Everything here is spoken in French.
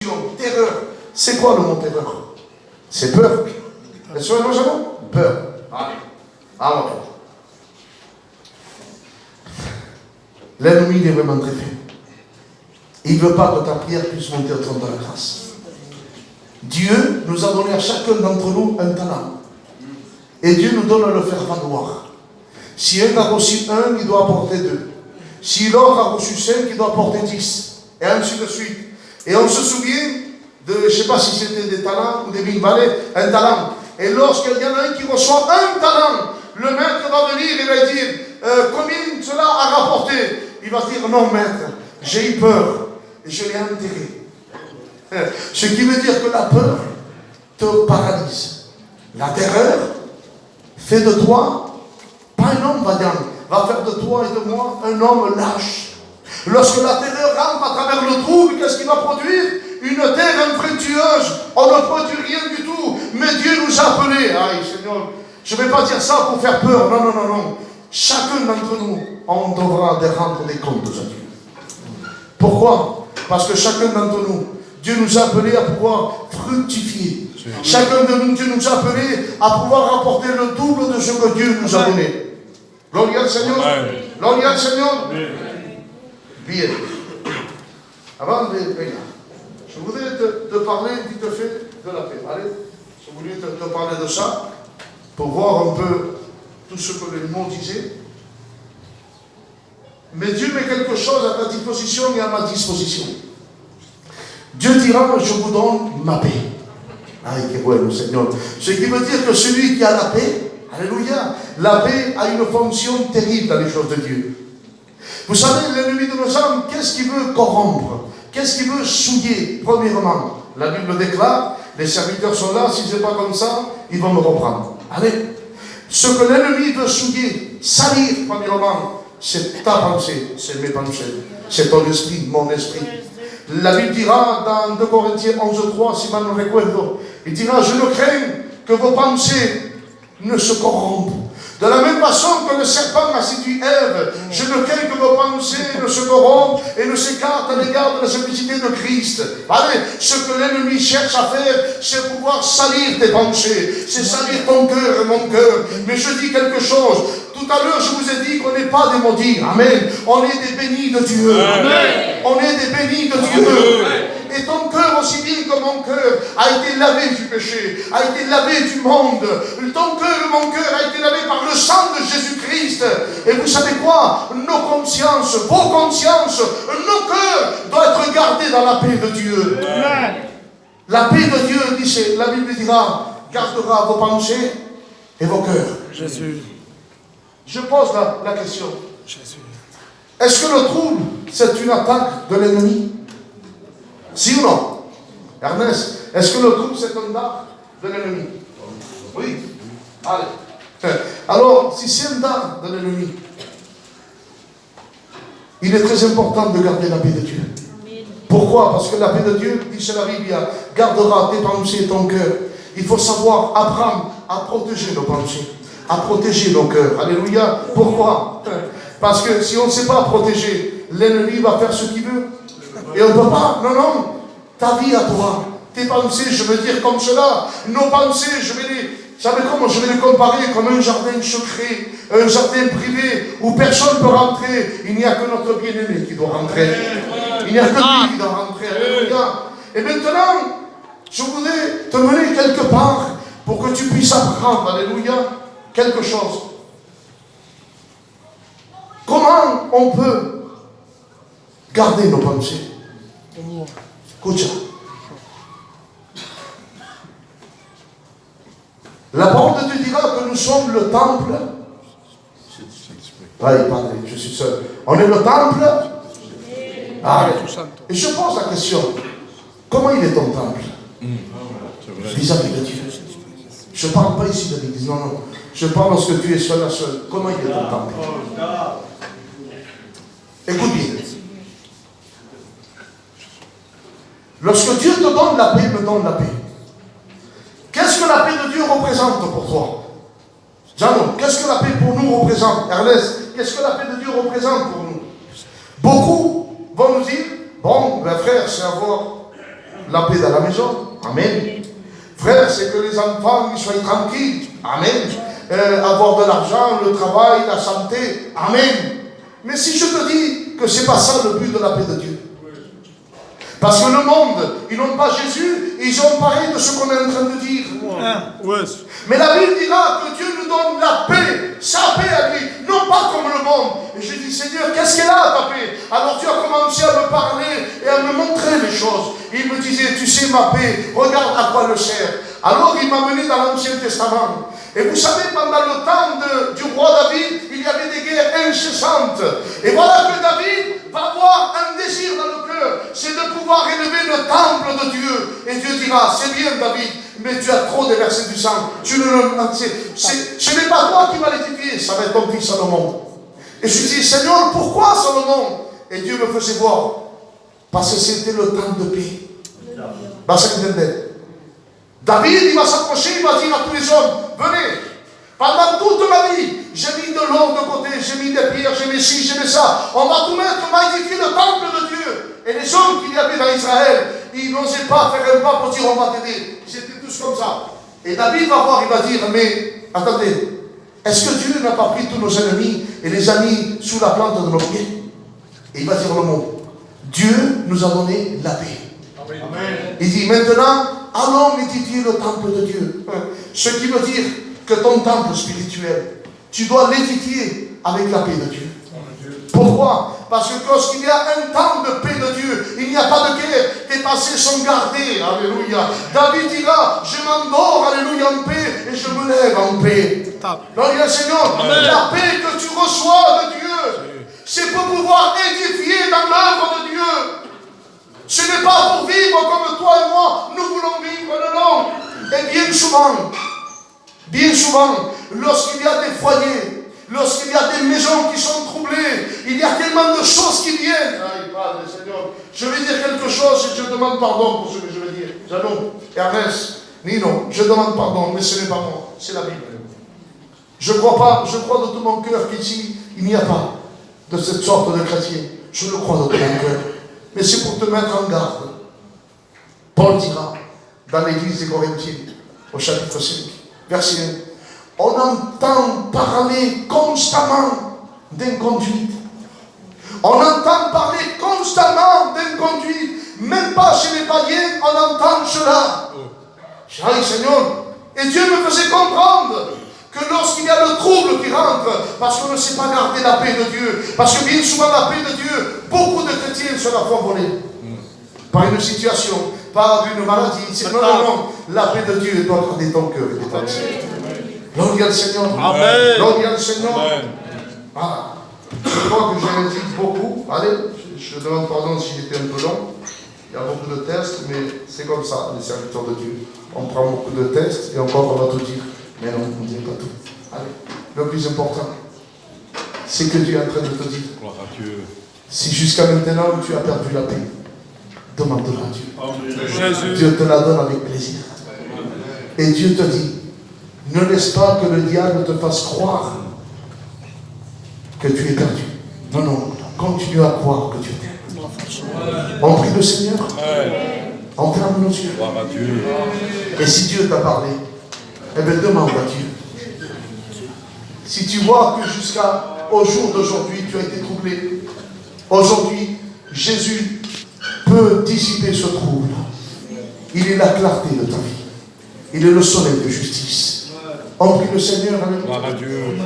confusion, terreur. C'est quoi le mot terreur? C'est peur. Est-ce que nous avons peur? Alors, l'ennemi est vraiment très faible. Il ne veut pas que ta prière puisse monter au trône de la grâce. Dieu nous a donné à chacun d'entre nous un talent. Et Dieu nous donne à le faire valoir. Si un a reçu un, il doit apporter 2. Si l'autre a reçu 5, il doit apporter 10. Et ainsi de suite. Et on se souvient de, je ne sais pas si c'était des talents ou des mille-valets, un talent. Et lorsqu'il y en a un qui reçoit un talent, le maître va venir et va dire, combien cela a rapporté? Il va dire, non maître, j'ai eu peur et je l'ai enterré. Ce qui veut dire que la peur te paralyse. La terreur fait de toi, pas un homme vaillant, va faire de toi et de moi un homme lâche. Lorsque la terreur rentre à travers le trouble, qu'est-ce qu'il va produire? Une terre infructueuse. On ne produit rien du tout. Mais Dieu nous a appelés. Aïe Seigneur, je ne vais pas dire ça pour faire peur. Non, non, non, non. Chacun d'entre nous, on devra rendre des comptes à Dieu. Pourquoi? Parce que chacun d'entre nous, Dieu nous a appelés à pouvoir fructifier. Chacun de nous, Dieu nous a appelés à pouvoir apporter le double de ce que Dieu nous a donné. Gloire au Seigneur. Gloire au Seigneur. Bien. Avant de venir, je voudrais te parler vite fait de la paix. Allez, je voulais te parler de ça pour voir un peu tout ce que les mots disaient. Mais Dieu met quelque chose à ta disposition et à ma disposition. Dieu dira, je vous donne ma paix. Aïe, que bon, Seigneur. Ce qui veut dire que celui qui a la paix, alléluia, la paix a une fonction terrible dans les choses de Dieu. Vous savez, l'ennemi de nos âmes, qu'est-ce qu'il veut corrompre? Qu'est-ce qu'il veut souiller? Premièrement, la Bible déclare, les serviteurs sont là, si ce n'est pas comme ça, ils vont me reprendre. Allez. Ce que l'ennemi veut souiller, salir, premièrement, c'est ta pensée, c'est mes pensées, c'est ton esprit, mon esprit. La Bible dira dans 2 Corinthiens 11:3, si mal ne recuerdo, il dira, je ne crains que vos pensées ne se corrompent. De la même façon que le serpent a séduit Ève, je ne crains que vos pensées ne se corrompent et ne s'écartent à l'égard de la simplicité de Christ. Allez, ce que l'ennemi cherche à faire, c'est pouvoir salir tes pensées, c'est salir ton cœur et mon cœur. Mais je dis quelque chose. Tout à l'heure, je vous ai dit qu'on n'est pas des maudits. Amen. On est des bénis de Dieu. Amen. On est des bénis de Dieu. Amen. Et ton cœur, aussi bien que mon cœur, a été lavé du péché, a été lavé du monde. Ton cœur et mon cœur a été lavé par le sang de Jésus-Christ. Et vous savez quoi? Nos consciences, vos consciences, nos cœurs doivent être gardés dans la paix de Dieu. Amen. La paix de Dieu, dit, la Bible dira, gardera vos pensées et vos cœurs. Jésus. Je pose la question. Jésus. Est-ce que le trouble, c'est une attaque de l'ennemi? Si ou non? Ernest, est-ce que le trouble, c'est un dard de l'ennemi? Oui. Allez. Alors, si c'est un dard de l'ennemi, il est très important de garder la paix de Dieu. Pourquoi? Parce que la paix de Dieu, dit chez la Bible, gardera tes pensées et ton cœur. Il faut savoir apprendre à protéger nos pensées, à protéger nos cœurs. Alléluia. Pourquoi? Parce que si on ne sait pas protéger, l'ennemi va faire ce qu'il veut. Et on ne peut pas. Non, non. Ta vie à toi, tes pensées, je veux dire comme cela. Nos pensées, je vais les comparer comme un jardin secret, un jardin privé où personne ne peut rentrer. Il n'y a que notre bien-aimé qui doit rentrer. Il n'y a que lui qui doit rentrer. Alléluia. Et maintenant, je voudrais te mener quelque part pour que tu puisses apprendre, alléluia, quelque chose. Comment on peut garder nos pensées? Écoute ça. La parole de Dieu dira que nous sommes le temple. Oui, pardon, je suis seul. On est le temple. Allez. Et je pose la question. Comment il est ton temple? Vis-à-vis de Dieu. Je ne parle pas ici de l'église, non, non. Je parle lorsque tu es seul à seul. Comment il est ton temple? Écoute bien. Lorsque Dieu te donne la paix, me donne la paix. Qu'est-ce que la paix de Dieu représente pour toi? Jean, qu'est-ce que la paix pour nous représente? Ernest, qu'est-ce que la paix de Dieu représente pour nous? Beaucoup vont nous dire, bon, ben frère, c'est avoir la paix dans la maison. Amen. Frère, c'est que les enfants ils soient tranquilles. Amen. Avoir de l'argent, le travail, la santé. Amen. Mais si je te dis que ce n'est pas ça le but de la paix de Dieu. Parce que le monde, ils n'ont pas Jésus, et ils ont parlé de ce qu'on est en train de dire. Mais la Bible dira que Dieu nous donne la paix, sa paix à lui, non pas comme le monde. Et je dis, Seigneur, qu'est-ce qu'elle a ta paix? Alors tu as commencé à me parler et à me montrer les choses. Il me disait, tu sais ma paix, regarde à quoi elle sert. Alors il m'a mené dans l'Ancien Testament. Et vous savez, pendant le temps du roi David, il y avait des guerres incessantes. Et voilà que David va avoir un désir dans le cœur, c'est de pouvoir élever le temple de Dieu. Et Dieu dira, c'est bien David, mais tu as trop déversé du sang. Ce n'est pas toi qui vas l'édifier, ça va être ton fils Salomon. Et je dis, Seigneur, pourquoi Salomon? Et Dieu me faisait voir, parce que c'était le temps de paix. David, il va s'approcher, il va dire à tous les hommes, venez, pendant toute ma vie, j'ai mis de l'or de côté, j'ai mis des pierres, j'ai mis ci, j'ai mis ça. On va tout mettre, on va édifier le temple de Dieu. Et les hommes qu'il y avait dans Israël, ils n'osaient pas faire un pas pour dire on va t'aider. Ils étaient tous comme ça. Et David va voir, il va dire, mais attendez, est-ce que Dieu n'a pas pris tous nos ennemis et les a mis sous la plante de nos pieds? Et il va dire le mot, Dieu nous a donné la paix. Amen. Il dit maintenant, allons édifier le temple de Dieu. Ce qui veut dire que ton temple spirituel, tu dois l'édifier avec la paix de Dieu. Pourquoi? Parce que lorsqu'il y a un temps de paix de Dieu, il n'y a pas de guerre, tes passés sont gardés. Alléluia. David dira, je m'endors, alléluia, en paix, et je me lève en paix. Gloire au Seigneur. Amen. La paix que tu reçois de Dieu, c'est pour pouvoir édifier dans l'œuvre de Dieu. Ce n'est pas pour vivre comme toi et moi, nous voulons vivre, non. Et bien souvent, lorsqu'il y a des foyers, lorsqu'il y a des maisons qui sont troublées, il y a tellement de choses qui viennent. Aïe, Padre, Seigneur, je vais dire quelque chose et je demande pardon pour ce que je vais dire. Janon, Ernest, Nino, je demande pardon, mais ce n'est pas moi, c'est la Bible. Je crois de tout mon cœur qu'ici, il n'y a pas de cette sorte de chrétien. Je le crois de tout mon cœur. Mais c'est pour te mettre en garde. Paul dira, dans l'église des Corinthiens, au chapitre 5, verset 1, on entend parler constamment d'inconduite. On entend parler constamment d'inconduite. Même pas chez les païens, on entend cela. Aïe Seigneur. Et Dieu me faisait comprendre que lorsqu'il y a le trouble qui rentre, parce qu'on ne sait pas garder la paix de Dieu, parce que bien souvent la paix de Dieu, beaucoup de chrétiens se la font voler. Par une situation, par une maladie. Non. La paix de Dieu doit garder ton cœur et tes pensées. Gloire au Seigneur. Amen. Gloire au Seigneur. Amen. Ah, je crois que j'ai dit beaucoup. Allez, je demande pardon si j'étais un peu long. Il y a beaucoup de tests, mais c'est comme ça, les serviteurs de Dieu. On prend beaucoup de tests et encore on va tout dire. Mais non, on ne dit pas tout. Allez, le plus important, c'est que Dieu est en train de te dire. Gloire à Dieu. Si jusqu'à maintenant tu as perdu la paix, demande-la à Dieu. Amen. Dieu te la donne avec plaisir. Et Dieu te dit, ne laisse pas que le diable te fasse croire que tu es perdu. Non, continue à croire que Dieu t'aime. On prie le Seigneur. On ferme nos yeux. Gloire à Dieu. Et si Dieu t'a parlé, eh bien demande à Dieu. Si tu vois que jusqu'au jour d'aujourd'hui, tu as été troublé, aujourd'hui, Jésus peut dissiper ce trouble. Il est la clarté de ta vie. Il est le soleil de justice. On prie le Seigneur avec Gloire à Dieu.